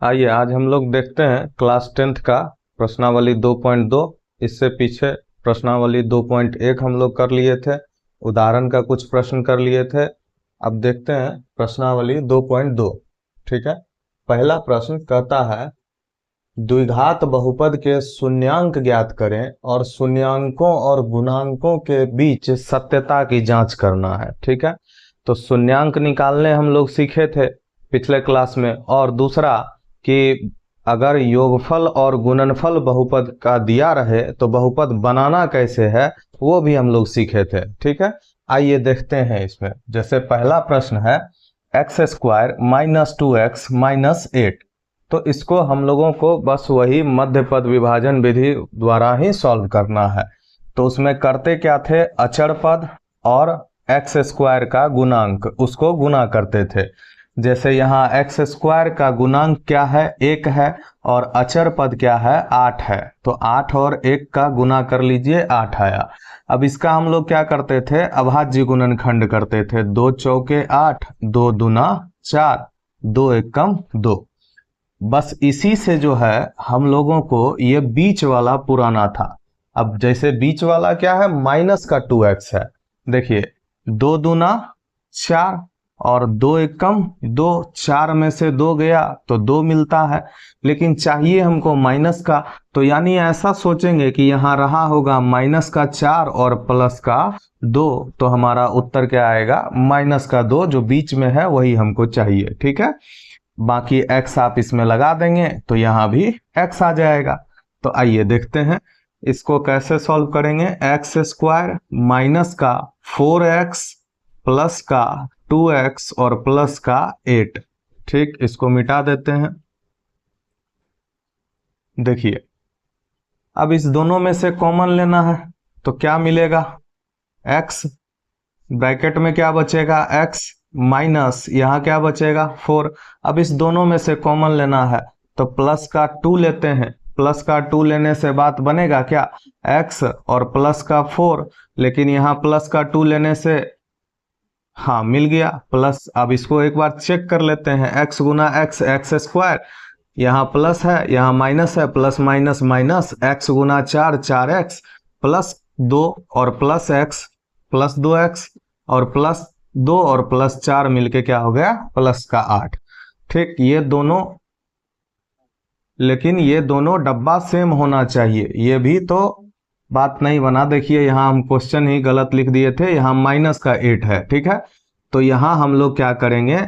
आइए आज हम लोग देखते हैं क्लास 10th का प्रश्नावली 2.2। इससे पीछे प्रश्नावली 2.1 हम लोग कर लिए थे, उदाहरण का कुछ प्रश्न कर लिए थे। अब देखते हैं प्रश्नावली 2.2। ठीक है, पहला प्रश्न कहता है द्विघात बहुपद के शून्यांक ज्ञात करें और शून्यांकों और गुणांकों के बीच सत्यता की जांच करना है। ठीक है, तो शून्यांक निकालने हम लोग सीखे थे पिछले क्लास में, और दूसरा कि अगर योगफल और गुणनफल बहुपद का दिया रहे तो बहुपद बनाना कैसे है वो भी हम लोग सीखे थे। ठीक है, आइए देखते हैं इसमें। जैसे पहला प्रश्न है x square minus 2x minus 8, तो इसको हम लोगों को बस वही मध्य पद विभाजन विधि द्वारा ही सॉल्व करना है। तो उसमें करते क्या थे, अचर पद और एक्स स्क्वायर का गुणांक उसको गुना करते थे। जैसे यहाँ एक्स स्क्वायर का गुणांक क्या है, 1 है, और अचर पद क्या है, 8 है। तो 8 और 1 का गुना कर लीजिए, 8 आया। अब इसका हम लोग क्या करते थे, अभाज्य गुणनखंड करते थे। 2 चौके 8, 2 दूना 4, 2 एकम 2। बस इसी से जो है हम लोगों को ये बीच वाला पुराना था। अब जैसे बीच वाला क्या है, माइनस का 2x है। देखिए 2 दूना 4 और 2 एकम 2, 4 में से 2 गया तो 2 मिलता है, लेकिन चाहिए हमको माइनस का। तो यानी ऐसा सोचेंगे कि यहाँ रहा होगा माइनस का 4 और प्लस का 2, तो हमारा उत्तर क्या आएगा, माइनस का 2, जो बीच में है वही हमको चाहिए। ठीक है, बाकी x आप इसमें लगा देंगे तो यहाँ भी x आ जाएगा। तो आइए देखते हैं इसको कैसे सॉल्व करेंगे। एक्स स्क्वायर माइनस का 4x प्लस का 2x और प्लस का 8। ठीक, इसको मिटा देते हैं। देखिए अब इस दोनों में से कॉमन लेना है तो क्या मिलेगा, x, ब्रैकेट में क्या बचेगा, x माइनस यहाँ क्या बचेगा 4। अब इस दोनों में से कॉमन लेना है तो प्लस का 2 लेते हैं। प्लस का 2 लेने से बात बनेगा क्या, x और प्लस का 4, लेकिन यहाँ प्लस का 2 लेने से हाँ मिल गया प्लस। अब इसको एक बार चेक कर लेते हैं, x गुना x, एक्स स्क्वायर, यहाँ प्लस है यहाँ माइनस है, प्लस माइनस माइनस, x गुना 4, 4x प्लस 2 और प्लस x प्लस 2x और प्लस 2 और प्लस 4 मिलके क्या हो गया, प्लस का 8। ठीक, ये दोनों, लेकिन ये दोनों डब्बा सेम होना चाहिए, ये भी तो बात नहीं बना। देखिए यहाँ हम क्वेश्चन ही गलत लिख दिए थे, यहाँ माइनस का 8 है। ठीक है, तो यहाँ हम लोग क्या करेंगे,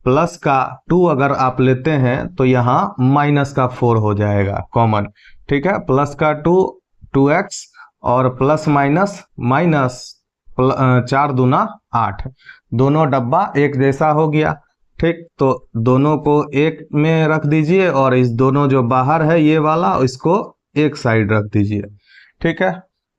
प्लस का 2 अगर आप लेते हैं तो यहाँ माइनस का 4 हो जाएगा कॉमन। ठीक है, प्लस का 2 2x और प्लस माइनस माइनस 4 दूना 8, दोनों डब्बा एक जैसा हो गया। ठीक, तो दोनों को एक में रख दीजिए और इस दोनों जो बाहर है ये वाला इसको एक साइड रख दीजिए। ठीक है,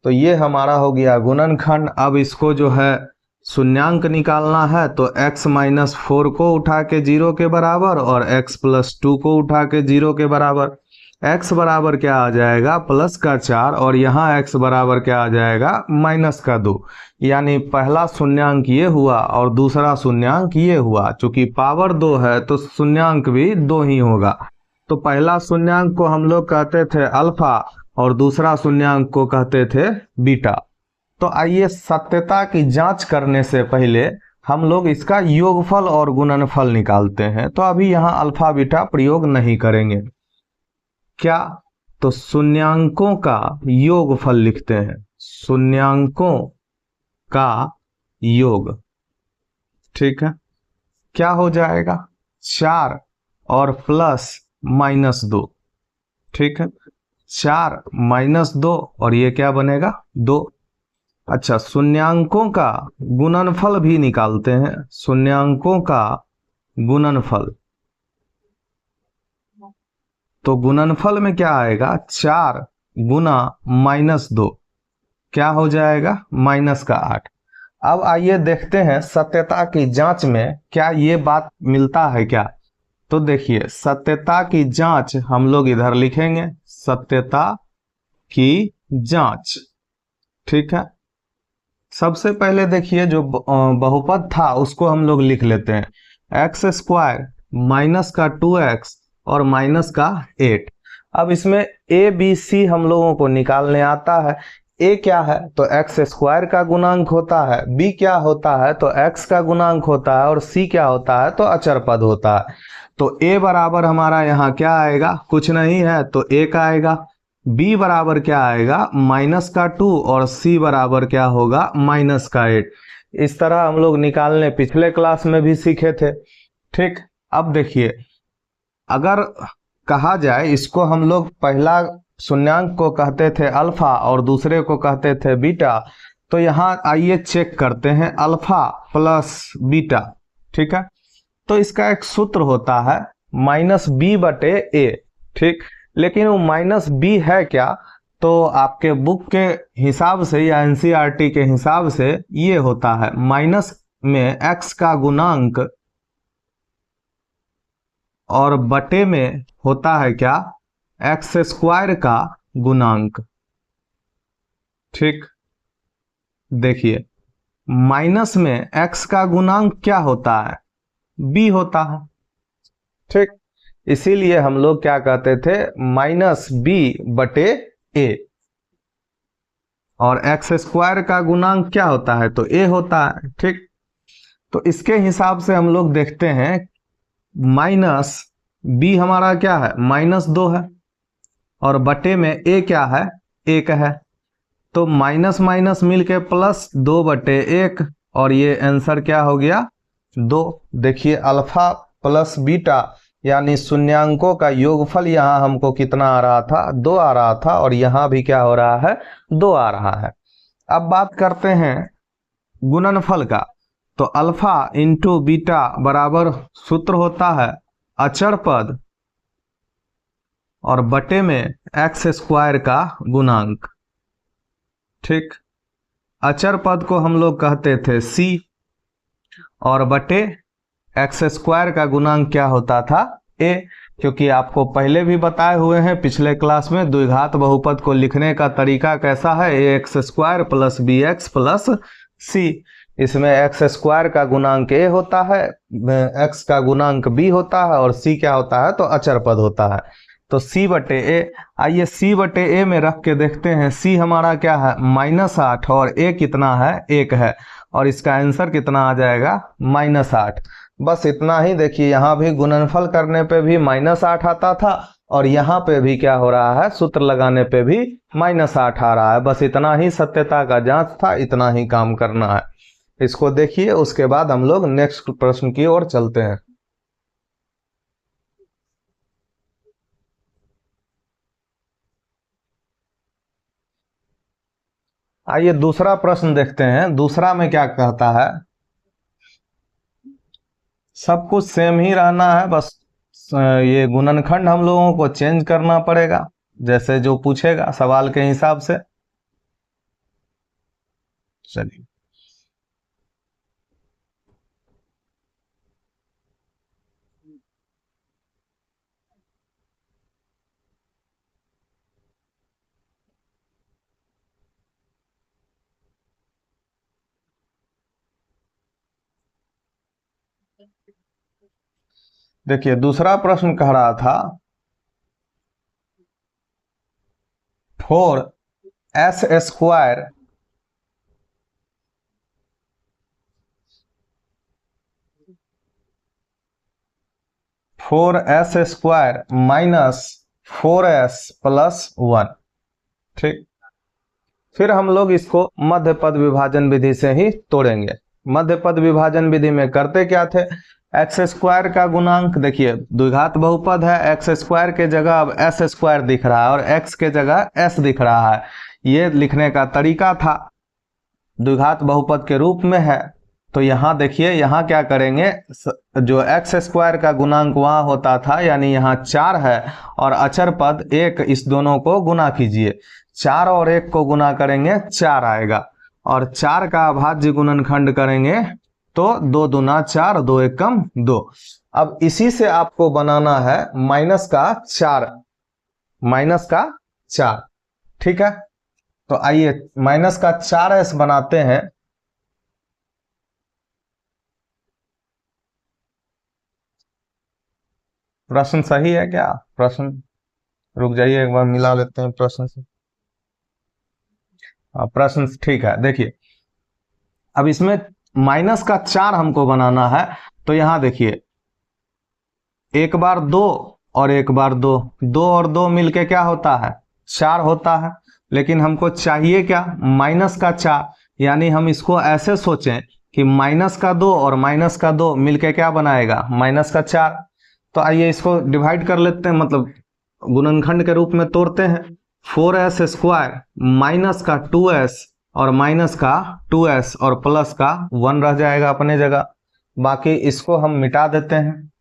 तो ये हमारा हो गया गुणनखंड। अब इसको जो है शून्यांक निकालना है तो x माइनस 4 को उठा के 0 के बराबर और x प्लस 2 को उठा के 0 के बराबर। x बराबर क्या आ जाएगा, प्लस का 4, और यहाँ x बराबर क्या आ जाएगा, माइनस का 2। यानी पहला शून्यांक ये हुआ और दूसरा शून्यांक ये हुआ। चूंकि पावर 2 है तो शून्यांक भी 2 ही होगा। तो पहला शून्यांक को हम लोग कहते थे अल्फा और दूसरा शून्यांक को कहते थे बीटा। तो आइए सत्यता की जांच करने से पहले हम लोग इसका योगफल और गुणनफल निकालते हैं। तो अभी यहाँ अल्फा बीटा प्रयोग नहीं करेंगे। क्या, तो शून्यांकों का योगफल लिखते हैं, शून्यांकों का योग। ठीक है, क्या हो जाएगा, 4 और प्लस माइनस 2। ठीक है, 4 माइनस 2 और ये क्या बनेगा, 2। अच्छा, शून्यांकों का गुणनफल भी निकालते हैं, शून्यांकों का गुणनफल। तो गुणनफल में क्या आएगा, 4 गुना माइनस 2 क्या हो जाएगा, माइनस का 8। अब आइए देखते हैं सत्यता की जांच में क्या ये बात मिलता है क्या। तो देखिए सत्यता की जांच हम लोग इधर लिखेंगे, सत्यता की जांच। ठीक है, सबसे पहले देखिए जो बहुपद था उसको हम लोग लिख लेते हैं। एक्स स्क्वायर माइनस का 2x और माइनस का 8। अब इसमें ए बी सी हम लोगों को निकालने आता है। ए क्या है तो एक्स स्क्वायर का गुणांक होता है, बी क्या होता है तो एक्स का गुणांक होता है, और सी क्या होता है तो अचर पद होता है। तो ए बराबर हमारा यहाँ क्या आएगा, कुछ नहीं है तो 1 आएगा। बी बराबर क्या आएगा माइनस का 2, और सी बराबर क्या होगा माइनस का 8। इस तरह हम लोग निकालने पिछले क्लास में भी सीखे थे। ठीक, अब देखिए अगर कहा जाए, इसको हम लोग पहला शून्यांक को कहते थे अल्फा और दूसरे को कहते थे बीटा। तो यहाँ आइए चेक करते हैं अल्फा प्लस बीटा। ठीक है, तो इसका एक सूत्र होता है माइनस बी बटे ए। ठीक, लेकिन वो माइनस बी है क्या, तो आपके बुक के हिसाब से या एनसीईआरटी के हिसाब से ये होता है माइनस में एक्स का गुणांक और बटे में होता है क्या एक्स स्क्वायर का गुणांक। ठीक, देखिए माइनस में एक्स का गुणांक क्या होता है बी होता है। ठीक, इसीलिए हम लोग क्या कहते थे माइनस बी बटे ए, और एक्स स्क्वायर का गुणांक क्या होता है तो ए होता है। ठीक, तो इसके हिसाब से हम लोग देखते हैं माइनस बी हमारा क्या है -2 है, और बटे में ए क्या है 1 है। तो माइनस माइनस मिलके प्लस 2/1, और ये आंसर क्या हो गया 2। देखिए अल्फा प्लस बीटा यानी शून्यांकों का योगफल यहाँ हमको कितना आ रहा था 2 आ रहा था, और यहाँ भी क्या हो रहा है 2 आ रहा है। अब बात करते हैं गुणनफल का। तो अल्फा इंटू बीटा बराबर सूत्र होता है अचर पद और बटे में एक्स स्क्वायर का गुणांक। ठीक, अचर पद को हम लोग कहते थे सी, और बटे एक्स स्क्वायर का गुणांक क्या होता था ए। क्योंकि आपको पहले भी बताए हुए हैं पिछले क्लास में द्विघात बहुपद को लिखने का तरीका कैसा है, a x square plus b x plus c. इसमें एक्स स्क्वायर का गुणांक ए होता है, एक्स का गुणांक बी होता है, और सी क्या होता है तो अचर पद होता है। तो सी बटे ए, आइए सी बटे ए में रख के देखते हैं। सी हमारा क्या है -8, और ए कितना है 1 है, और इसका आंसर कितना आ जाएगा -8। बस इतना ही। देखिए यहाँ भी गुणनफल करने पे भी -8 आता था, और यहाँ पे भी क्या हो रहा है सूत्र लगाने पे भी -8 आ रहा है। बस इतना ही सत्यता का जांच था, इतना ही काम करना है। इसको देखिए, उसके बाद हम लोग नेक्स्ट प्रश्न की ओर चलते हैं। आइए दूसरा प्रश्न देखते हैं। दूसरा में क्या कहता है, सब कुछ सेम ही रहना है, बस ये गुणनखंड हम लोगों को चेंज करना पड़ेगा जैसे जो पूछेगा सवाल के हिसाब से। चलिए देखिए दूसरा प्रश्न कह रहा था 4s स्क्वायर -4s+1। ठीक, फिर हम लोग इसको मध्य पद विभाजन विधि से ही तोड़ेंगे। मध्य पद विभाजन विधि में करते क्या थे, एक्स स्क्वायर का गुणांक, देखिए द्विघात बहुपद है, एक्स स्क्वायर के जगह अब एस स्क्वायर दिख रहा है और एक्स के जगह एस दिख रहा है। ये लिखने का तरीका था, द्विघात बहुपद के रूप में है। तो यहाँ देखिए यहाँ क्या करेंगे, जो एक्स स्क्वायर का गुणांक वहां होता था यानी यहाँ 4 है, और अचर पद 1, इस दोनों को गुना कीजिए। 4 और 1 को गुना करेंगे 4 आएगा, और 4 का अभाज्य गुणनखंड करेंगे तो 2 दूना 4, 2 एकम 2। अब इसी से आपको बनाना है -4। ठीक है, तो आइए -4s बनाते हैं। प्रश्न सही है क्या? प्रश्न रुक जाइए, एक बार मिला लेते हैं प्रश्न से। प्रश्न ठीक है। देखिए अब इसमें माइनस का 4 हमको बनाना है, तो यहां देखिए एक बार 2 और एक बार 2, 2 और 2 मिलके क्या होता है? 4 होता है। लेकिन हमको चाहिए क्या? माइनस का 4। यानी हम इसको ऐसे सोचें कि माइनस का 2 और माइनस का 2 मिलके क्या बनाएगा? माइनस का 4। तो आइए इसको डिवाइड कर लेते हैं, मतलब गुणनखंड के रूप में तोड़ते हैं। 4s स्क्वायर माइनस का 2s और माइनस का 2s और प्लस का 1 रह जाएगा अपने जगह। बाकी इसको हम मिटा देते हैं।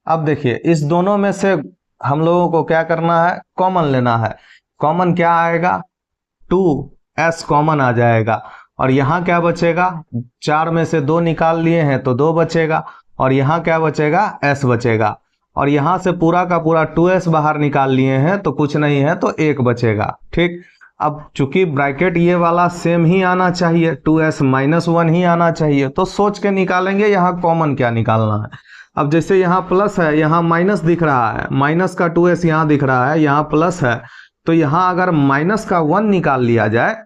अब देखिए इस दोनों में से हम लोगों को क्या करना है? कॉमन लेना है। कॉमन क्या आएगा? 2s कॉमन आ जाएगा। और यहाँ क्या बचेगा? 4 में से 2 निकाल लिए हैं तो 2 बचेगा, और यहाँ क्या बचेगा? s बचेगा। और यहाँ से पूरा का पूरा 2s बाहर निकाल लिए हैं तो कुछ नहीं है, तो 1 बचेगा। ठीक। अब चूंकि ब्रैकेट ये वाला सेम ही आना चाहिए, 2s माइनस 1 ही आना चाहिए, तो सोच के निकालेंगे यहाँ कॉमन क्या निकालना है। अब जैसे यहाँ प्लस है, यहाँ माइनस दिख रहा है, माइनस का 2s यहाँ दिख रहा है, यहाँ प्लस है, तो यहाँ अगर माइनस का 1 निकाल लिया जाए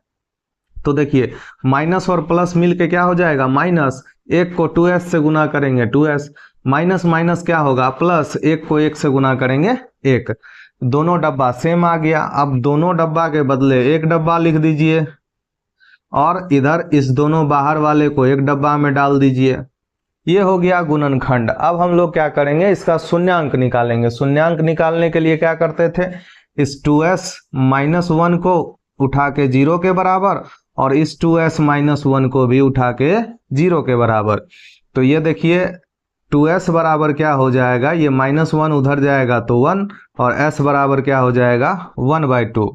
तो देखिए माइनस और प्लस मिलके क्या हो जाएगा? माइनस। 1 को 2s से गुना करेंगे 2s, माइनस माइनस क्या होगा? प्लस। 1 को 1 से गुना करेंगे 1। दोनों डब्बा सेम आ गया। अब दोनों डब्बा के बदले एक डब्बा लिख दीजिए, और इधर इस दोनों बाहर वाले को एक डब्बा में डाल दीजिए। ये हो गया गुणनखंड। अब हम लोग क्या करेंगे? इसका शून्यांक निकालेंगे। शून्यांक निकालने के लिए क्या करते थे? इस 2s माइनस 1 को उठा के 0 के बराबर, और इस 2s माइनस 1 को भी उठा के 0 के बराबर। तो ये देखिए 2s बराबर क्या हो जाएगा? ये माइनस 1 उधर जाएगा तो 1, और s बराबर क्या हो जाएगा? 1/2।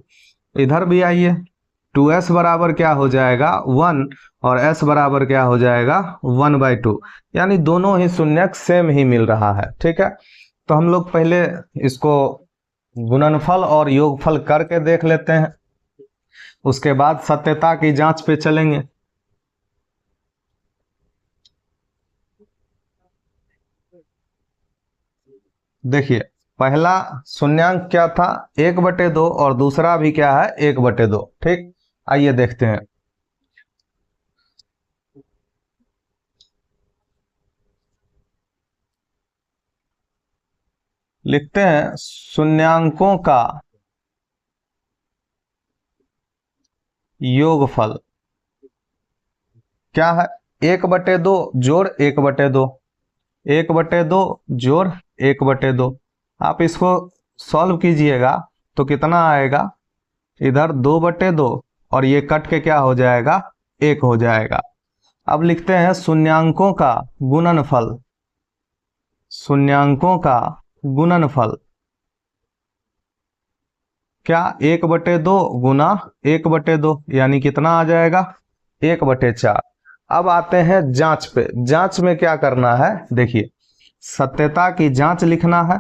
इधर भी आइए, 2s बराबर क्या हो जाएगा? 1, और s बराबर क्या हो जाएगा? 1/2। यानी दोनों ही शून्यक सेम ही मिल रहा है। ठीक है, तो हम लोग पहले इसको गुणनफल और योगफल करके देख लेते हैं, उसके बाद सत्यता की जांच पे चलेंगे। देखिए पहला शून्यांक क्या था? 1/2, और दूसरा भी क्या है? 1/2। ठीक, आइए देखते हैं। लिखते हैं शून्यांकों का योगफल क्या है? 1/2 जोड़ 1/2, 1/2 जोड़ 1/2। आप इसको सॉल्व कीजिएगा तो कितना आएगा? इधर 2/2, और ये कट के क्या हो जाएगा? 1 हो जाएगा। अब लिखते हैं शून्यांकों का गुणनफल। शून्यांकों का गुणनफल क्या? 1/2 गुना 1/2, यानी कितना आ जाएगा? 1/4। अब आते हैं जांच पे। जांच में क्या करना है? देखिए सत्यता की जांच लिखना है।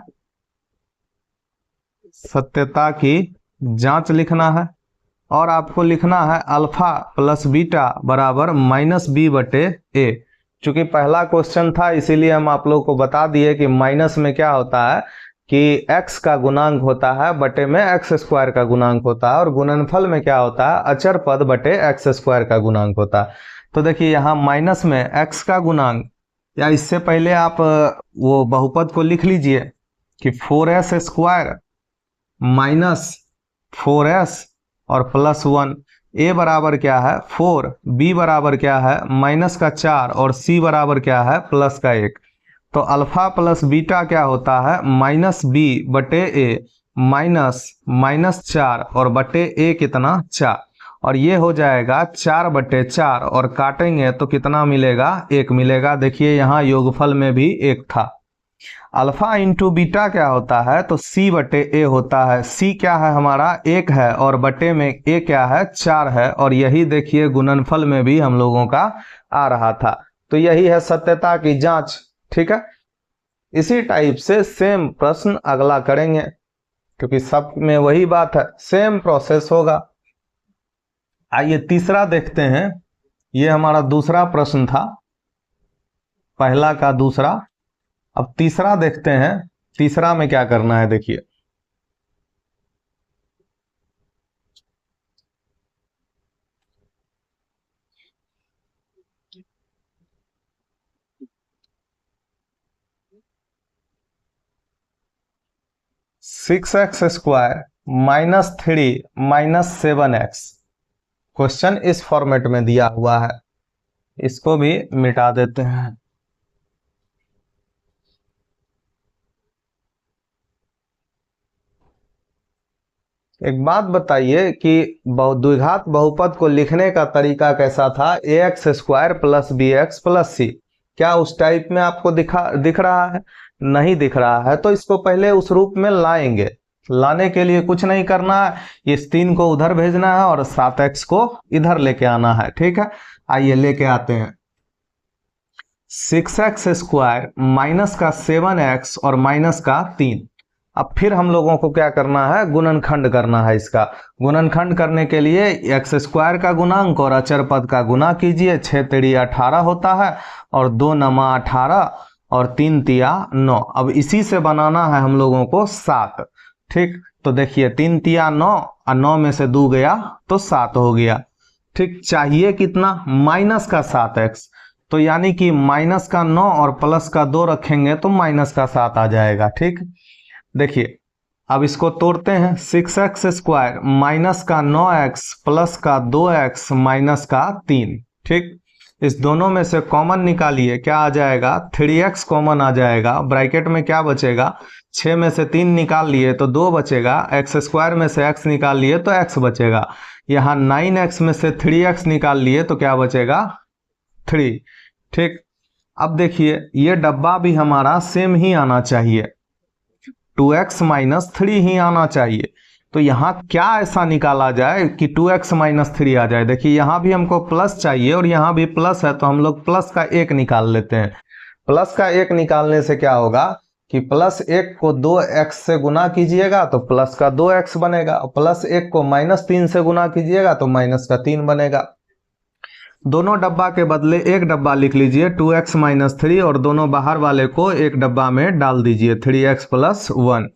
सत्यता की जांच लिखना है, और आपको लिखना है अल्फा प्लस बीटा बराबर -b/a। चूंकि पहला क्वेश्चन था इसीलिए हम आप लोगों को बता दिए कि माइनस में क्या होता है कि x का गुणांक होता है बटे में x² का गुणांक होता है, और गुणनफल में क्या होता है? अचर पद बटे x² का गुणांक होता है। तो देखिए यहाँ माइनस में x का गुणांक, या इससे पहले आप वो बहुपद को लिख लीजिए कि 4s² माइनस 4s और प्लस 1। a बराबर क्या है? 4, b बराबर क्या है? माइनस का 4, और c बराबर क्या है? प्लस का 1। तो अल्फा प्लस बीटा क्या होता है? -b/a माइनस 4 और बटे a कितना? 4। और ये हो जाएगा 4/4, और काटेंगे तो कितना मिलेगा? 1 मिलेगा। देखिए यहाँ योगफल में भी 1 था। अल्फा इंटू बीटा क्या होता है? तो c/a होता है। c क्या है हमारा? 1 है, और बटे में a क्या है? 4 है। और यही देखिए गुणनफल में भी हम लोगों का आ रहा था। तो यही है सत्यता की जांच। ठीक है, इसी टाइप से सेम प्रश्न अगला करेंगे, क्योंकि सब में वही बात है, सेम प्रोसेस होगा। आइए तीसरा देखते हैं। ये हमारा दूसरा प्रश्न था। पहला का दूसरा। अब तीसरा देखते हैं, तीसरा में क्या करना है देखिए। Six x square -3 -7x। Question इस फॉर्मेट में दिया हुआ है, इसको भी मिटा देते हैं। एक बात बताइए कि द्विघात बहुपद को लिखने का तरीका कैसा था? ax square plus bx plus c। क्या उस टाइप में आपको दिख रहा है? नहीं दिख रहा है, तो इसको पहले उस रूप में लाएंगे। लाने के लिए कुछ नहीं करना है, इस 3 को उधर भेजना है और 7x को इधर लेके आना है। ठीक है, आइए लेके आते हैं। 6x स्क्वायर माइनस का 7x और माइनस का 3। अब फिर हम लोगों को क्या करना है? गुणनखंड करना है। इसका गुणनखंड करने के लिए एक्स स्क्वायर का गुणांक और अचर पद का गुना कीजिए। 6 तिरी 18 होता है और 2 नमा 18 और 3 तिया 9। अब इसी से बनाना है हम लोगों को 7। ठीक, तो देखिए 3 तिया 9 और 9 में से 2 गया तो 7 हो गया। ठीक, चाहिए कितना? माइनस का 7x, तो यानी कि माइनस का 9 और प्लस का 2 रखेंगे तो माइनस का 7 आ जाएगा। ठीक, देखिए अब इसको तोड़ते हैं। 6x स्क्वायर माइनस का 9x प्लस का 2x माइनस का 3। ठीक, इस दोनों में से कॉमन निकालिए, क्या आ जाएगा? 3x कॉमन आ जाएगा। ब्रैकेट में क्या बचेगा? 6 में से 3 निकाल लिए तो 2 बचेगा। एक्स स्क्वायर में से x निकाल लिए तो x बचेगा। यहाँ 9x में से 3x निकाल लिए तो क्या बचेगा? 3। ठीक, अब देखिए ये डब्बा भी हमारा सेम ही आना चाहिए, 2x माइनस 3 ही आना चाहिए। तो यहाँ क्या ऐसा निकाला जाए कि 2x माइनस 3 आ जाए? देखिए यहाँ भी हमको प्लस चाहिए और यहाँ भी प्लस है, तो हम लोग प्लस का 1 निकाल लेते हैं। प्लस का 1 निकालने से क्या होगा कि प्लस 1 को 2x से गुना कीजिएगा तो प्लस का 2x बनेगा, और प्लस 1 को -3 से गुना कीजिएगा तो माइनस का 3 बनेगा। दोनों डब्बा के बदले एक डब्बा लिख लीजिए 2x माइनस 3, और दोनों बाहर वाले को एक डब्बा में डाल दीजिए 3x प्लस 1।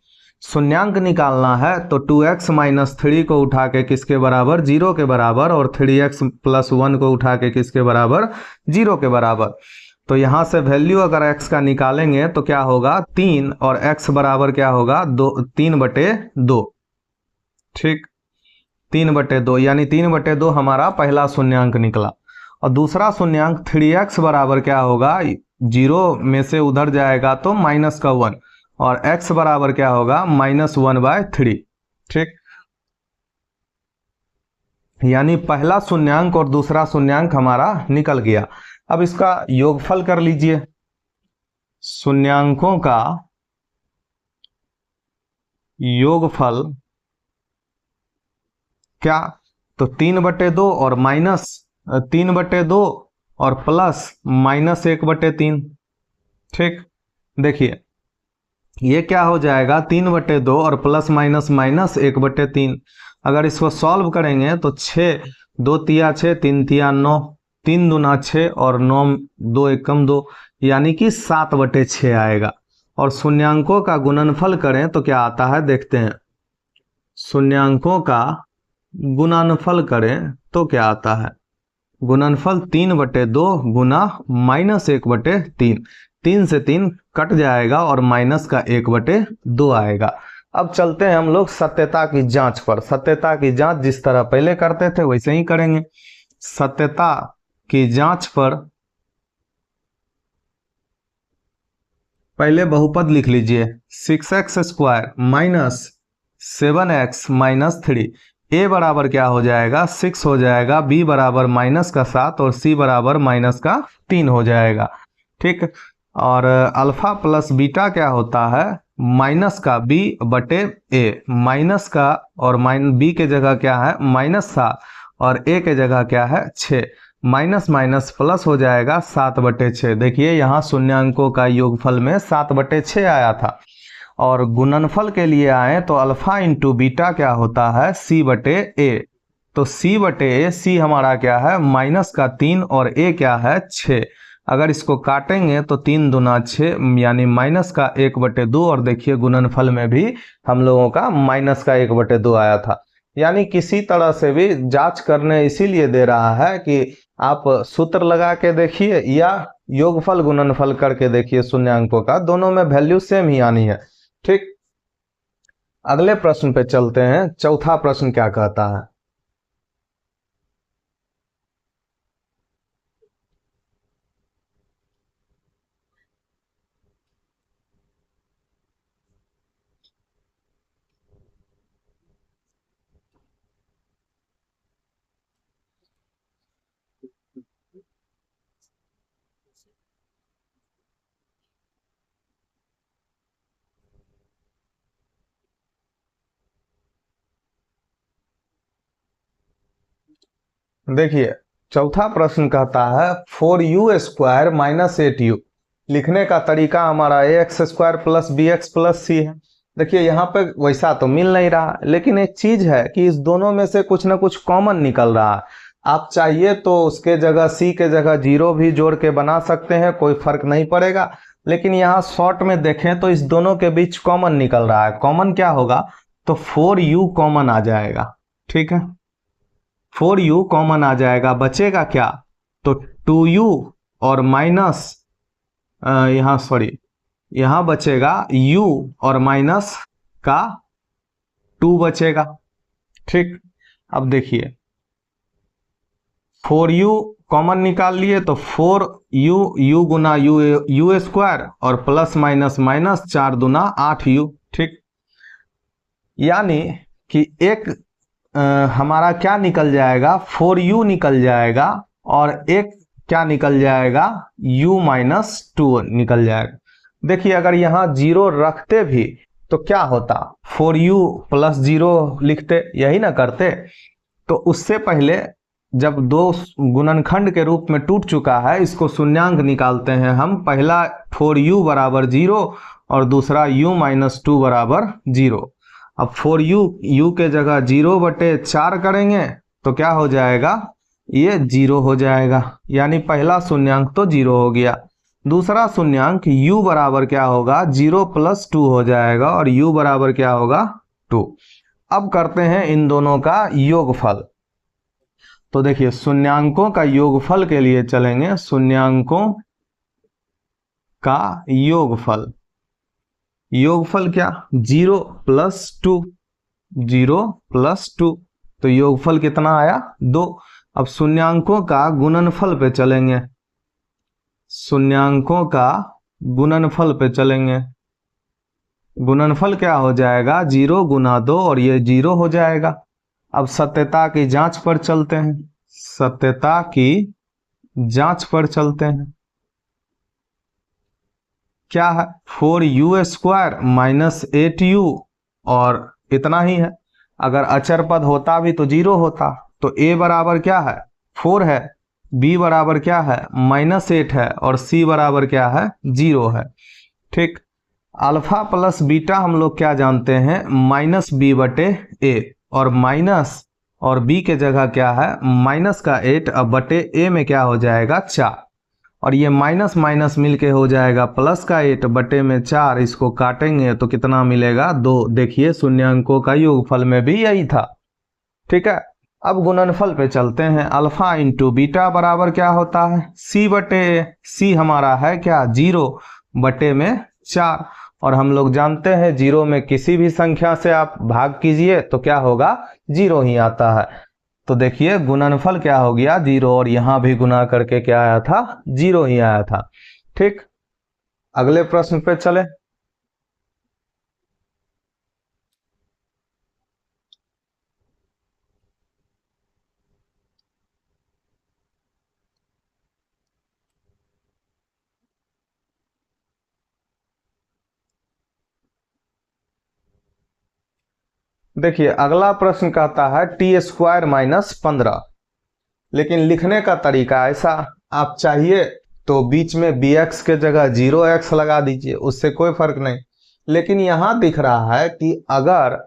शून्यांक निकालना है तो 2x माइनस 3 को उठा के किसके बराबर? 0 के बराबर, और 3x प्लस 1 को उठा के किसके बराबर? 0 के बराबर। तो यहाँ से वैल्यू अगर x का निकालेंगे तो क्या होगा? 3, और x बराबर क्या होगा? 3/2। ठीक, 3/2 यानी 3/2 हमारा पहला शून्यांक निकला। और दूसरा शून्यांक 3x बराबर क्या होगा? 0 में से उधर जाएगा तो माइनस का 1, और x बराबर क्या होगा? -1/3। ठीक, यानी पहला शून्यांक और दूसरा शून्यांक हमारा निकल गया। अब इसका योगफल कर लीजिए। शून्यांकों का योगफल क्या? तो 3/2 और माइनस 3/2 और प्लस -1/3। ठीक, देखिए ये क्या हो जाएगा? 3/2 और प्लस माइनस -1/3। अगर इसको सॉल्व करेंगे तो 6 2 तिया 6 3 तिया 9, 3 दूना 6 और 9 2 एकम 2, यानी कि 7/6 आएगा। और शून्यांकों का गुणनफल करें तो क्या आता है देखते हैं। शून्यांकों का गुणनफल करें तो क्या आता है? गुणनफल 3/2 गुना -1/3। 3 से 3 कट जाएगा और माइनस का 1/2 आएगा। अब चलते हैं हम लोग सत्यता की जांच पर। सत्यता की जांच जिस तरह पहले करते थे वैसे ही करेंगे। सत्यता की जांच पर पहले बहुपद लिख लीजिए। 6x square minus 7x minus 3। a बराबर क्या हो जाएगा? 6 हो जाएगा, b बराबर माइनस का 7 और c बराबर माइनस का 3 हो जाएगा। ठीक, और अल्फा प्लस बीटा क्या होता है? माइनस का b/a। माइनस का और b के जगह क्या है? -7 और a के जगह क्या है? 6। माइनस माइनस प्लस हो जाएगा 7/6। देखिए यहाँ शून्यांकों का योगफल में 7/6 आया था। और गुणनफल के लिए आए तो अल्फा इंटू बीटा क्या होता है? c/a। तो c/a, c हमारा क्या है? -3 और a क्या है? 6। अगर इसको काटेंगे तो 3 दूना 6 यानी माइनस का 1/2। और देखिए गुणनफल में भी हम लोगों का माइनस का 1/2 आया था। यानी किसी तरह से भी जांच करने इसीलिए दे रहा है कि आप सूत्र लगा के देखिए या योगफल गुणनफल करके देखिए शून्यांकों का, दोनों में वैल्यू सेम ही आनी है। ठीक, अगले प्रश्न पे चलते हैं। चौथा प्रश्न क्या कहता है? देखिए चौथा प्रश्न कहता है 4u² माइनस 8u। लिखने का तरीका हमारा ax² plus bx plus c है। देखिए यहाँ पे वैसा तो मिल नहीं रहा, लेकिन एक चीज है कि इस दोनों में से कुछ ना कुछ कॉमन निकल रहा है। आप चाहिए तो उसके जगह c के जगह 0 भी जोड़ के बना सकते हैं, कोई फर्क नहीं पड़ेगा। लेकिन यहाँ शॉर्ट में देखें तो इस दोनों के बीच कॉमन निकल रहा है। कॉमन क्या होगा? तो 4u कॉमन आ जाएगा। ठीक है, 4u कॉमन आ जाएगा, बचेगा क्या? तो 2u और माइनस यहाँ सॉरी यहाँ बचेगा u और माइनस का 2 बचेगा। ठीक, अब देखिए 4u कॉमन निकाल लिए तो 4u, u गुना u² और प्लस माइनस माइनस 4 दूना 8u। ठीक, यानी कि एक हमारा क्या निकल जाएगा? 4u निकल जाएगा और एक क्या निकल जाएगा? u माइनस 2 निकल जाएगा। देखिए अगर यहाँ 0 रखते भी तो क्या होता? 4u प्लस 0 लिखते, यही ना करते। तो उससे पहले जब दो गुणनखंड के रूप में टूट चुका है, इसको शून्यांक निकालते हैं हम। पहला 4u बराबर 0 और दूसरा u माइनस 2 बराबर 0। अब 4u u के जगह 0/4 करेंगे तो क्या हो जाएगा? ये 0 हो जाएगा। यानी पहला शून्यांक तो 0 हो गया। दूसरा शून्यांक u बराबर क्या होगा? 0 प्लस 2 हो जाएगा और u बराबर क्या होगा? 2। अब करते हैं इन दोनों का योगफल। तो देखिए शून्यांकों का योगफल के लिए चलेंगे। शून्यांकों का योगफल, योगफल क्या? 0 प्लस 2, 0 प्लस 2, तो योगफल कितना आया? 2। अब शून्यांकों का गुणनफल पे चलेंगे। शून्यांकों का गुणनफल पे चलेंगे। गुणनफल क्या हो जाएगा? 0 गुना 2 और ये 0 हो जाएगा। अब सत्यता की जांच पर चलते हैं। सत्यता की जांच पर चलते हैं। क्या है? 4u² माइनस 8u और इतना ही है। अगर अचर पद होता भी तो 0 होता। तो a बराबर क्या है? 4 है, b बराबर क्या है? -8 है और c बराबर क्या है? 0 है। ठीक, अल्फा प्लस बीटा हम लोग क्या जानते हैं? -b/a, और माइनस और b के जगह क्या है? माइनस का 8 अब बटे a में क्या हो जाएगा? 4। और ये माइनस माइनस मिलके हो जाएगा प्लस का 8 बटे में 4। इसको काटेंगे तो कितना मिलेगा? 2। देखिए शून्यांकों का योगफल में भी यही था। ठीक है, अब गुणनफल पे चलते हैं। अल्फा इंटू बीटा बराबर क्या होता है? c/a। c हमारा है क्या? 0 बटे में 4। और हम लोग जानते हैं 0 में किसी भी संख्या से आप भाग कीजिए तो क्या होगा? 0 ही आता है। तो देखिए गुणनफल क्या हो गया? 0। और यहां भी गुना करके क्या आया था? 0 ही आया था। ठीक, अगले प्रश्न पे चले। देखिए अगला प्रश्न कहता है t² माइनस 15। लेकिन लिखने का तरीका ऐसा, आप चाहिए तो बीच में bx के जगह 0x लगा दीजिए, उससे कोई फर्क नहीं। लेकिन यहां दिख रहा है कि अगर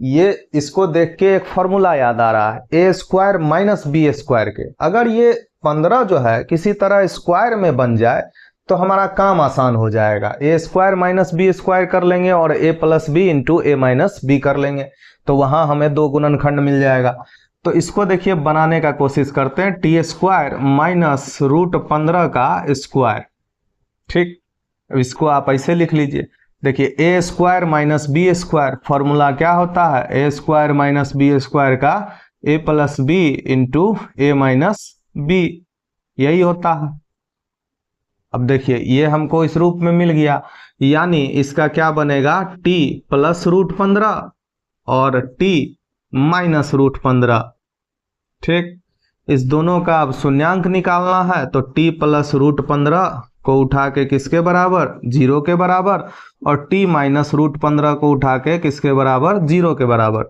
ये, इसको देख के एक फॉर्मूला याद आ रहा है, a² माइनस b² के। अगर ये 15 जो है किसी तरह स्क्वायर में बन जाए तो हमारा काम आसान हो जाएगा। ए स्क्वायर माइनस बी स्क्वायर कर लेंगे और ए plus b into a minus B कर लेंगे, तो वहां हमें दो गुणनखंड मिल जाएगा। तो इसको देखिए बनाने का कोशिश करते हैं, टी स्क्वायर माइनस रूट 15 का स्क्वायर। ठीक, इसको आप ऐसे लिख लीजिए, देखिए a square minus b square, formula क्या होता है, a square minus b square का a plus b into a minus b, यही होता है। अब देखिए ये हमको इस रूप में मिल गया, यानी इसका क्या बनेगा, टी प्लस रूट 15 और टी माइनस रूट 15। ठीक, इस दोनों का अब शून्यांक निकालना है, तो टी प्लस रूट 15 को उठा के किसके बराबर, 0 के बराबर, और टी माइनस रूट 15 को उठा के किसके बराबर, 0 के बराबर।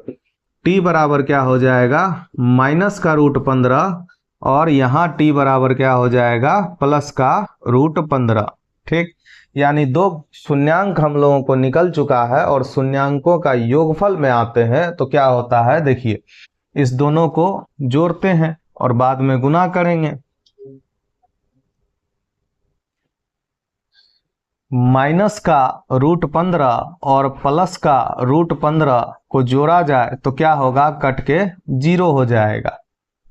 टी बराबर क्या हो जाएगा, माइनस का रूट 15, और यहाँ टी बराबर क्या हो जाएगा, प्लस का रूट 15। ठीक, यानी दो शून्यांक हम लोगों को निकल चुका है और शून्यांकों का योगफल में आते हैं तो क्या होता है, देखिए इस दोनों को जोड़ते हैं और बाद में गुना करेंगे। माइनस का रूट 15 और प्लस का रूट 15 को जोड़ा जाए तो क्या होगा, कट के 0 हो जाएगा।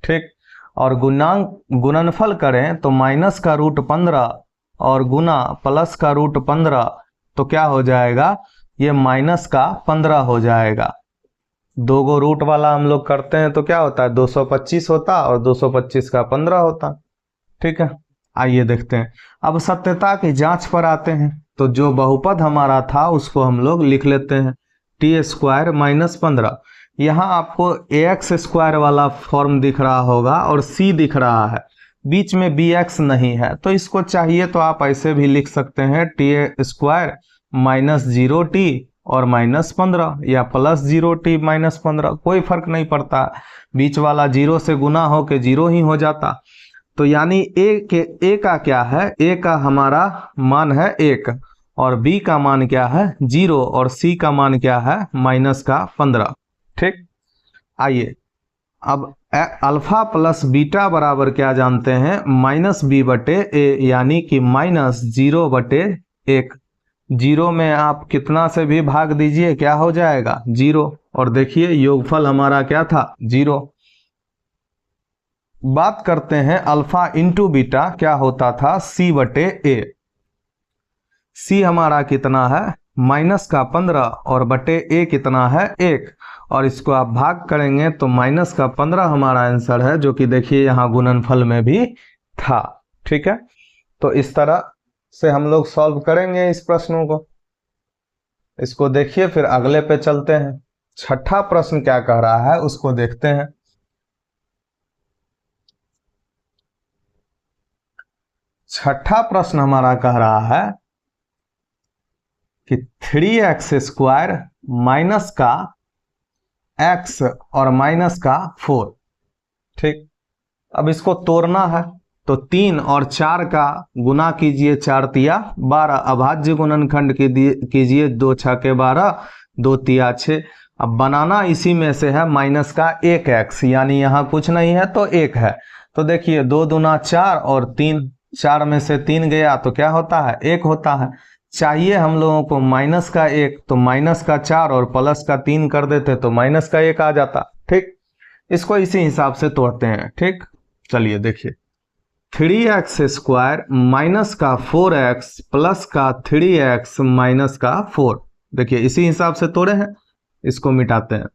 ठीक, और गुणनफल करें तो माइनस का रूट 15 और गुना प्लस का रूट 15 तो क्या हो जाएगा, ये माइनस का 15 हो जाएगा। दो गो रूट वाला हम लोग करते हैं तो क्या होता है, 225 होता और 225 का 15 होता। ठीक है, आइए देखते हैं। अब सत्यता की जांच पर आते हैं, तो जो बहुपद हमारा था उसको हम लोग लिख लेते हैं, टी स्क्वायर माइनस 15। यहाँ आपको ए एक्स स्क्वायर वाला फॉर्म दिख रहा होगा और सी दिख रहा है, बीच में बी एक्स नहीं है, तो इसको चाहिए तो आप ऐसे भी लिख सकते हैं, टी स्क्वायर माइनस 0t और माइनस 15, या प्लस 0t माइनस 15, कोई फर्क नहीं पड़ता, बीच वाला 0 से गुना हो के 0 ही हो जाता। तो यानी ए का क्या है, ए का हमारा मान है 1 और बी का मान क्या है 0 और सी का मान क्या है माइनस का 15। ठीक, आइए अब अल्फा प्लस बीटा बराबर क्या जानते हैं, माइनस बी बटे ए, यानी कि माइनस 0 बटे 1। 0 में आप कितना से भी भाग दीजिए क्या हो जाएगा 0, और देखिए योगफल हमारा क्या था 0। बात करते हैं अल्फा इंटू बीटा क्या होता था, सी बटे ए। सी हमारा कितना है माइनस का 15 और बटे ए कितना है 1, और इसको आप भाग करेंगे तो माइनस का 15 हमारा आंसर है, जो कि देखिए यहाँ गुणनफल में भी था। ठीक है, तो इस तरह से हम लोग सॉल्व करेंगे इस प्रश्नों को। इसको देखिए फिर अगले पे चलते हैं। छठा प्रश्न क्या कह रहा है उसको देखते हैं। छठा प्रश्न हमारा कह रहा है कि 3x स्क्वायर माइनस का x और माइनस का 4। ठीक, अब इसको तोड़ना है तो 3 और 4 का गुना कीजिए, 4 तिया 12, अभाज्य गुणनखंड कीजिए, 2 छके 12, 2 तिया 6। अब बनाना इसी में से है माइनस का 1x, यानी यहाँ कुछ नहीं है तो 1 है, तो देखिए 2 दूना 4 और 3, 4 में से 3 गया तो क्या होता है 1 होता है। चाहिए हम लोगों को माइनस का 1, तो माइनस का 4 और प्लस का 3 कर देते तो माइनस का 1 आ जाता। ठीक, इसको इसी हिसाब से तोड़ते हैं। ठीक, चलिए देखिए 3x स्क्वायर माइनस का 4x प्लस का 3x माइनस का 4, देखिए इसी हिसाब से तोड़े हैं। इसको मिटाते हैं,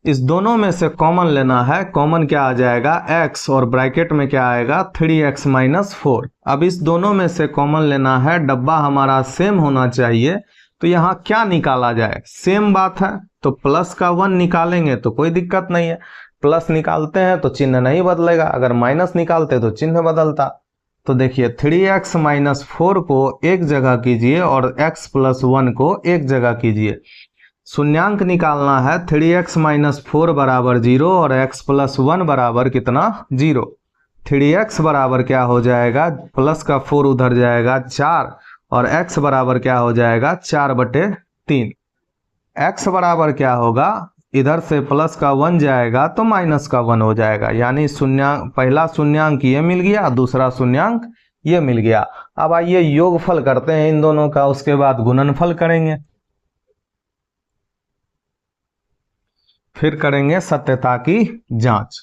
इस दोनों में से कॉमन लेना है, कॉमन क्या आ जाएगा x और ब्रैकेट में क्या आएगा 3x माइनस 4। अब इस दोनों में से कॉमन लेना है, डब्बा हमारा सेम होना चाहिए, तो यहाँ क्या निकाला जाए, सेम बात है तो प्लस का 1 निकालेंगे तो कोई दिक्कत नहीं है, प्लस निकालते हैं तो चिन्ह नहीं बदलेगा, अगर माइनस निकालते तो चिन्ह बदलता। तो देखिए 3x माइनस 4 को एक जगह कीजिए और x प्लस 1 को एक जगह कीजिए। शून्यांक निकालना है, 3x माइनस 4 बराबर 0 और x प्लस 1 बराबर कितना 0। 3x बराबर क्या हो जाएगा, प्लस का 4 उधर जाएगा 4, और x बराबर क्या हो जाएगा 4 बटे 3। x बराबर क्या होगा इधर से प्लस का 1 जाएगा तो माइनस का 1 हो जाएगा, यानी शून्यांक, पहला शून्यांक ये मिल गया, दूसरा शून्यांक ये मिल गया। अब आइए योगफल करते हैं इन दोनों का, उसके बाद गुणनफल करेंगे, फिर करेंगे सत्यता की जांच।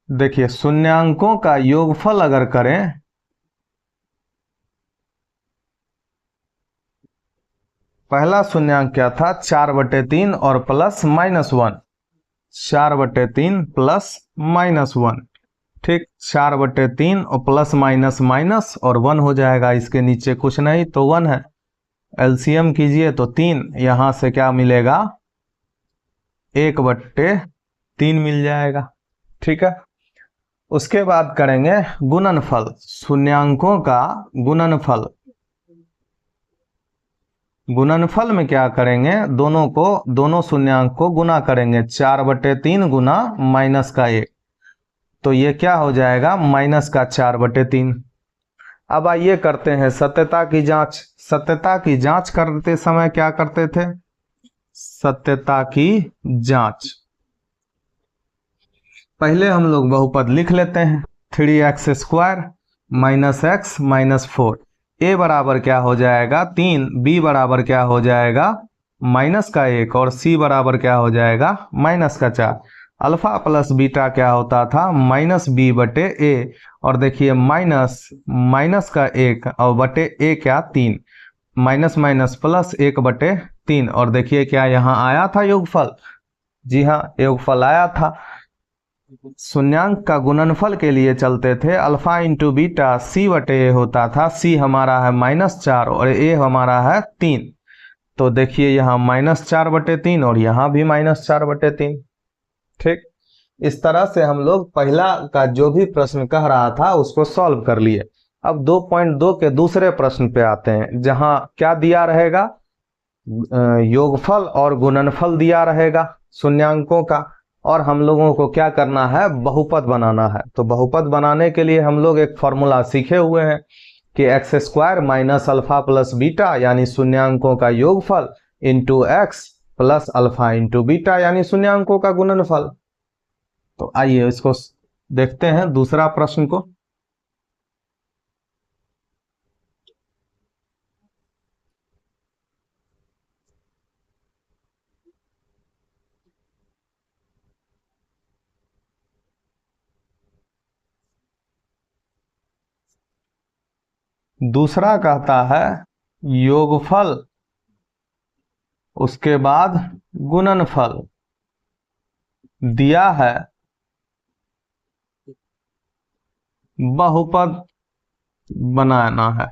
देखिए शून्यांकों का योगफल अगर करें पहला शून्यांक क्या था 4/3 और प्लस -1, 4/3 प्लस -1, ठीक, 4/3 और प्लस माइनस माइनस और 1 हो जाएगा, इसके नीचे कुछ नहीं तो 1 है। एलसीएम कीजिए तो 3, यहां से क्या मिलेगा 1/3 मिल जाएगा, ठीक है। उसके बाद करेंगे गुणनफल, शून्यांकों का गुणनफल। गुणनफल में क्या करेंगे, दोनों शून्यांक को गुना करेंगे, 4/3 गुना माइनस का 1, तो ये क्या हो जाएगा माइनस का 4/3। अब आइए करते हैं सत्यता की जांच। सत्यता की जांच करते समय क्या करते थे, सत्यता की जांच पहले हम लोग बहुपद लिख लेते हैं, 3x² - x - 4, a बराबर क्या हो जाएगा 3, b बराबर क्या हो जाएगा माइनस का 1 और c बराबर क्या हो जाएगा माइनस का 4। अल्फा प्लस बीटा क्या होता था -b/a, और देखिए माइनस का 1 और बटे a क्या 3, माइनस माइनस प्लस 1/3, और देखिए क्या यहाँ आया था योगफल, जी हाँ योगफल आया था। शून्यांक का गुणनफल के लिए चलते थे, अल्फा इंटू बीटा c/a होता था, c हमारा है -4 और a हमारा है 3, तो देखिए यहाँ -4/3 और यहाँ भी -4/3, ठीक। इस तरह से हम लोग पहला का जो भी प्रश्न कह रहा था उसको सॉल्व कर लिए। अब 2.2 के दूसरे प्रश्न पे आते हैं, जहां क्या दिया रहेगा, योगफल और गुणनफल दिया रहेगा शून्यांकों का, और हम लोगों को क्या करना है बहुपद बनाना है। तो बहुपद बनाने के लिए हम लोग एक फॉर्मूला सीखे हुए हैं कि x² - अल्फा प्लस बीटा यानी शून्यांकों का योगफल into x plus alpha into beta यानी शून्यांकों का गुणनफल। तो आइए इसको देखते हैं दूसरा प्रश्न को। दूसरा कहता है योगफल उसके बाद गुणनफल दिया है, बहुपद बनाना है,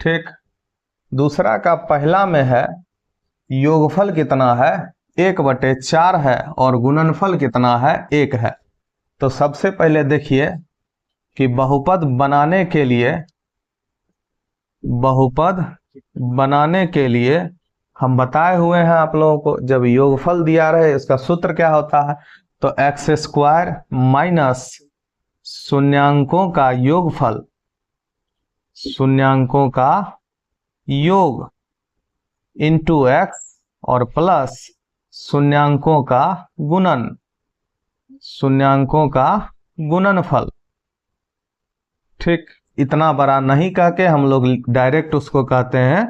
ठीक। दूसरा का पहला में है योगफल कितना है 1/4 है और गुणनफल कितना है 1 है। तो सबसे पहले देखिए कि बहुपद बनाने के लिए हम बताए हुए हैं आप लोगों को, जब योगफल दिया रहे इसका सूत्र क्या होता है, तो x² माइनस शून्यांकों का योगफल, शून्यांकों का योग इंटू x और प्लस शून्यांकों का गुणन, शून्यांकों का गुणनफल, ठीक। इतना बड़ा नहीं कह के हम लोग डायरेक्ट उसको कहते हैं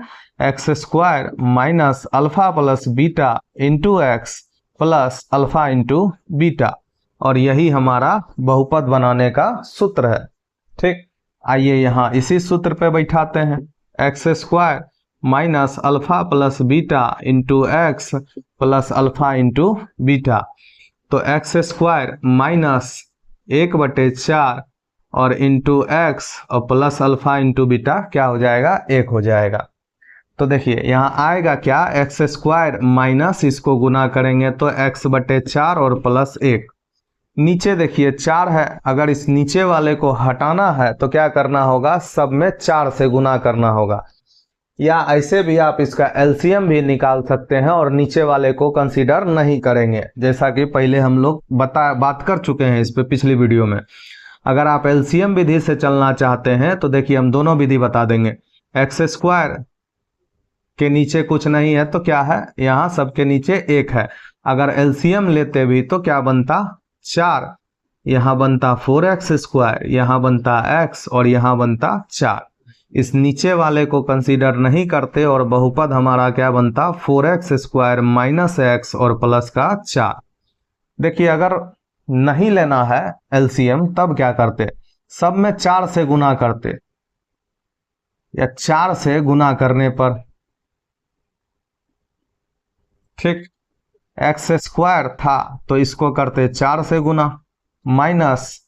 x² minus alpha plus beta into x plus alpha into beta, और यही हमारा बहुपद बनाने का सूत्र है, ठीक। आइए यहाँ इसी सूत्र पे बैठाते हैं, x² minus alpha plus beta into x plus alpha into beta. तो x² माइनस 1/4 और इंटू एक्स और प्लस अल्फा इंटू बीटा क्या हो जाएगा 1 हो जाएगा। तो देखिए यहाँ आएगा क्या x² माइनस इसको गुना करेंगे तो x/4 और प्लस 1, नीचे देखिए 4 है, अगर इस नीचे वाले को हटाना है तो क्या करना होगा सब में 4 से गुना करना होगा, या ऐसे भी आप इसका एलसीएम भी निकाल सकते हैं और नीचे वाले को कंसीडर नहीं करेंगे, जैसा कि पहले हम लोग बात कर चुके हैं इस पे पिछली वीडियो में। अगर आप एलसीएम विधि से चलना चाहते हैं तो देखिए हम दोनों विधि बता देंगे। एक्स स्क्वायर के नीचे कुछ नहीं है तो क्या है, यहाँ सबके नीचे 1 है। अगर एलसीएम लेते भी तो क्या बनता, 4। यहाँ बनता 4x स्क्वायर, यहाँ बनता x और यहाँ बनता 4। इस नीचे वाले को कंसीडर नहीं करते और बहुपद हमारा क्या बनता, 4x स्क्वायर माइनस x और प्लस का 4। देखिए अगर नहीं लेना है एलसीएम तब क्या करते, सब में 4 से गुना करते, या 4 से गुना करने पर, ठीक, एक्स स्क्वायर था तो इसको करते 4 से गुना, माइनस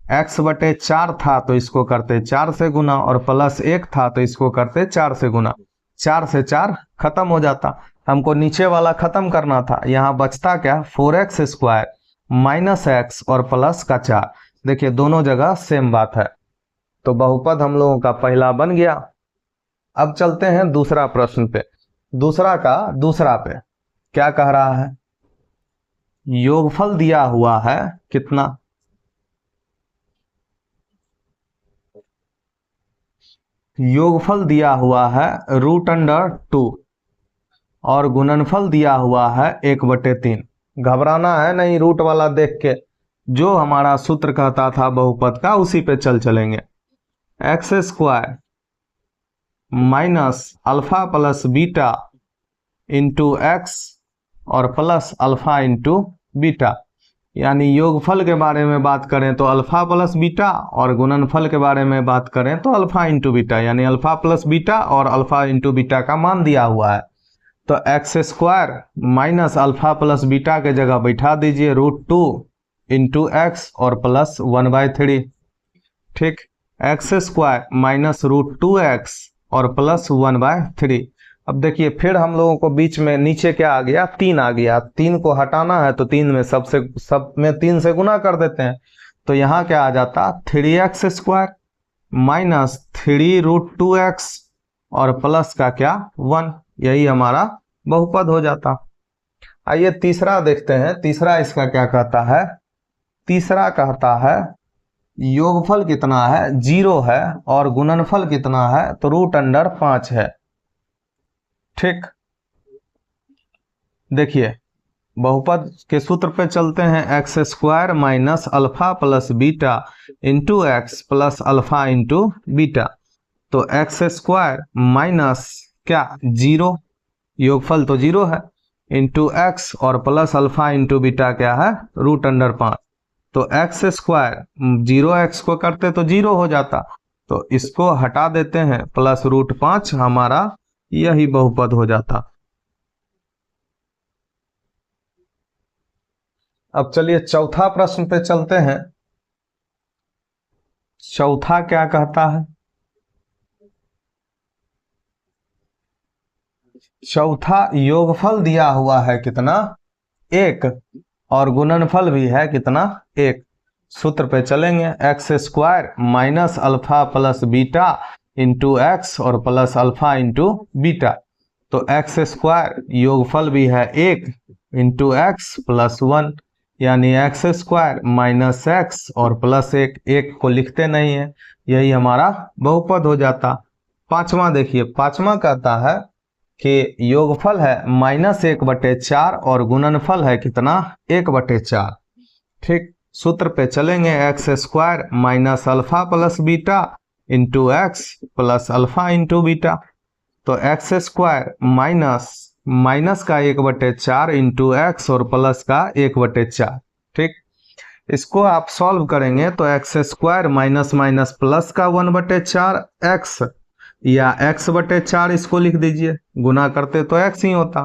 एक्स बटे 4 था तो इसको करते 4 से गुना, और प्लस 1 था तो इसको करते 4 से गुना। 4 से 4 खत्म हो जाता, हमको नीचे वाला खत्म करना था। यहाँ बचता क्या, 4x स्क्वायर माइनस एक्स और प्लस का 4। देखिए दोनों जगह सेम बात है, तो बहुपद हम लोगों का पहला बन गया। अब चलते हैं दूसरा प्रश्न पे। दूसरा का दूसरा पे क्या कह रहा है, योगफल दिया हुआ है कितना, योगफल दिया हुआ है √2 और गुणनफल दिया हुआ है 1/3। घबराना है नहीं, रूट वाला देख के, जो हमारा सूत्र कहता था बहुपद का उसी पे चलेंगे। X square minus alpha plus beta into x और प्लस अल्फा इंटू बीटा, यानी योगफल के बारे में बात करें तो अल्फा प्लस बीटा, और गुणनफल के बारे में बात करें तो अल्फा इंटू बीटा, यानी अल्फा प्लस बीटा और अल्फा इंटू बीटा का मान दिया हुआ है। तो x square minus alpha plus beta के जगह बैठा दीजिए √2 इंटू एक्स और प्लस 1/3, ठीक। एक्स स्क्वायर माइनस √2x और प्लस 1/3। अब देखिए फिर हम लोगों को बीच में नीचे क्या आ गया, 3 आ गया। 3 को हटाना है तो 3 में सब में 3 से गुना कर देते हैं, तो यहाँ क्या आ जाता, 3x स्क्वायर माइनस 3√2x और प्लस का क्या 1, यही हमारा बहुपद हो जाता। आइए तीसरा देखते हैं, तीसरा इसका क्या कहता है। तीसरा कहता है योगफल कितना है, 0 है, और गुणनफल कितना है तो √5 है, ठीक। देखिए बहुपद के सूत्र पे चलते हैं, x square minus alpha plus beta into x plus alpha into beta. तो एक्स स्क्वायर माइनस क्या 0, योगफल तो 0 है, इंटू एक्स और प्लस अल्फा इंटू बीटा क्या है √5। तो एक्स स्क्वायर 0x को करते तो 0 हो जाता, तो इसको हटा देते हैं, प्लस √5 हमारा यही बहुपद हो जाता। अब चलिए चौथा प्रश्न पे चलते हैं। चौथा क्या कहता है, चौथा योगफल दिया हुआ है कितना, 1, और गुणनफल भी है कितना 1। सूत्र पे चलेंगे, x square minus alpha plus beta into x और प्लस अल्फा इंटू बीटा। तो एक्स स्क्वायर योगफल भी है 1 इंटू एक्स प्लस 1, यानी एक्स स्क्वायर माइनस एक्स और प्लस 1 को लिखते नहीं है, यही हमारा बहुपद हो जाता। पांचवा देखिए, पांचवा कहता है कि योगफल है -1/4 और गुणनफल है कितना 1/4, ठीक। सूत्र पे चलेंगे, x square minus alpha plus beta into x plus alpha into beta. तो एक्स स्क्वायर माइनस का 1/4 इंटू एक्स और प्लस का 1/4, ठीक। इसको आप सॉल्व करेंगे तो x square minus minus plus का 1/4 एक्स, या x/4 इसको लिख दीजिए, गुना करते तो x ही होता,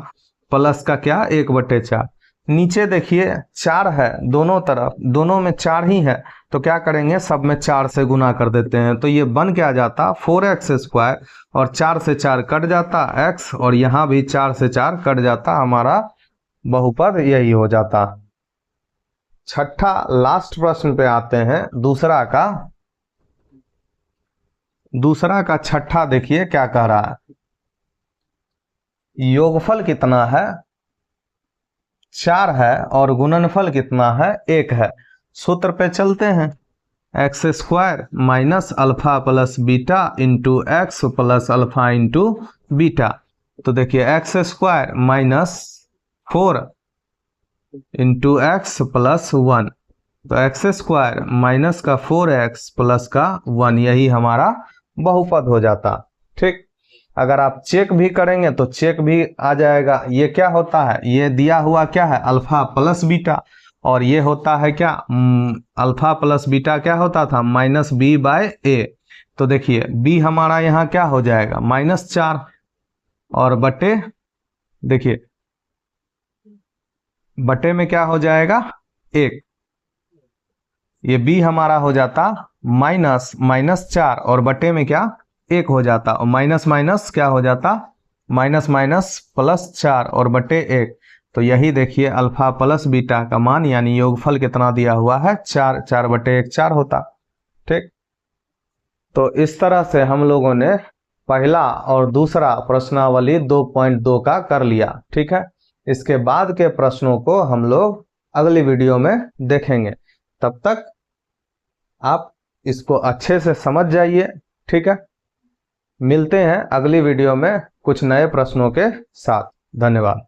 प्लस का क्या 1/4। नीचे देखिए 4 है दोनों तरफ, दोनों में 4 ही है, तो क्या करेंगे सब में 4 से गुना कर देते हैं, तो ये बन क्या जाता 4x स्क्वायर, और 4 से 4 कट जाता x, और यहाँ भी 4 से 4 कट जाता, हमारा बहुपद यही हो जाता। छठा लास्ट प्रश्न पे आते हैं, दूसरा का छठा देखिए क्या कह रहा है, योगफल कितना है 4 है और गुणनफल कितना है 1 है। सूत्र पे चलते हैं, x square minus alpha plus beta into x plus alpha into beta. तो देखिए x square minus 4 into x plus 1, तो एक्स स्क्वायर माइनस का 4x प्लस का 1, यही हमारा बहुपद हो जाता। ठीक, अगर आप चेक भी करेंगे तो चेक भी आ जाएगा। ये क्या होता है, ये दिया हुआ क्या है, अल्फा प्लस बीटा, और ये होता है क्या, अल्फा प्लस बीटा क्या होता था, माइनस बी बाय ए। तो देखिए बी हमारा यहाँ क्या हो जाएगा, -4, और बटे, देखिए बटे में क्या हो जाएगा 1, ये b हमारा हो जाता -4, और बटे में क्या 1 हो जाता, और माइनस माइनस क्या हो जाता, माइनस माइनस +4 और बटे 1। तो यही देखिए अल्फा प्लस बीटा का मान यानी योगफल कितना दिया हुआ है, 4, 4 बटे 1 4 होता। ठीक, तो इस तरह से हम लोगों ने पहला और दूसरा प्रश्नावली 2.2 का कर लिया। ठीक है, इसके बाद के प्रश्नों को हम लोग अगली वीडियो में देखेंगे। तब तक आप इसको अच्छे से समझ जाइए। ठीक है, मिलते हैं अगली वीडियो में कुछ नए प्रश्नों के साथ। धन्यवाद।